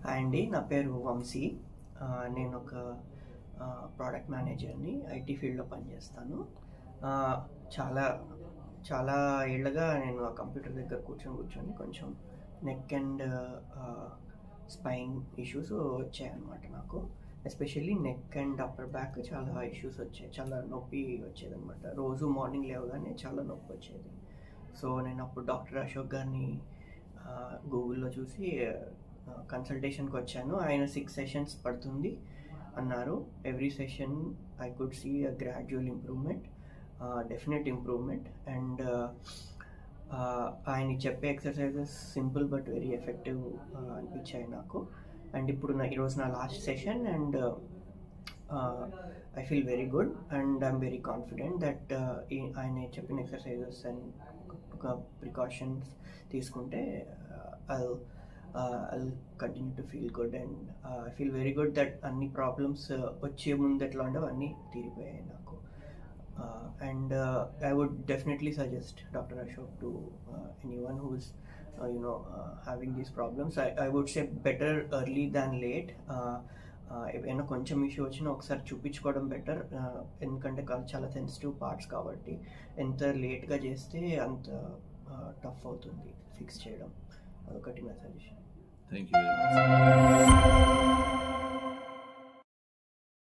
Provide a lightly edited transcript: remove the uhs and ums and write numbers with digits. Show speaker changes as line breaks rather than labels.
Hi అండి, నా పేరు వంశీ. నేను ఒక ప్రోడక్ట్ మేనేజర్ని, ఐటీ ఫీల్డ్లో పనిచేస్తాను. చాలా చాలా ఏళ్ళగా నేను ఆ కంప్యూటర్ దగ్గర కూర్చొని కొంచెం నెక్ అండ్ స్పైన్ ఇష్యూస్ వచ్చాయన్నమాట. నాకు especially neck and upper back చాలా ఇష్యూస్ వచ్చాయి, చాలా నొప్పి వచ్చేదన్నమాట. రోజు మార్నింగ్ లేవగానే చాలా నొప్పి వచ్చేది. సో నేను అప్పుడు డాక్టర్ అశోక్ గారిని గూగుల్లో చూసి కన్సల్టేషన్కి వచ్చాను. ఆయన 6 సెషన్స్ పడుతుంది అన్నారు. Every session I could see a gradual improvement, definite improvement. And ఆయన చెప్పే exercises simple but very effective అనిపించాయి నాకు. అండ్ ఇప్పుడు ఈరోజు నా last session and I feel very good and I'm very confident that ఆయన చెప్పిన ఎక్సర్సైజెస్ అండ్ ప్రికాషన్స్ తీసుకుంటే I'll continue to feel good, and I feel very good that అన్ని problems వచ్చే ముందు ఎట్లా ఉండవు అన్నీ తీరిపోయాయి నాకు. And I would definitely suggest Dr. Ashok to anyone who is having these problems. I would say better early than late. ఏమైనా కొంచెం issue వచ్చినా ఒకసారి చూపించుకోవడం బెటర్, ఎందుకంటే చాలా సెన్సిటివ్ పార్ట్స్ కాబట్టి ఎంత లేట్గా చేస్తే అంత టఫ్ అవుతుంది ఫిక్స్ చేయడం. అదొకటి నా suggestion.
Thank you very much.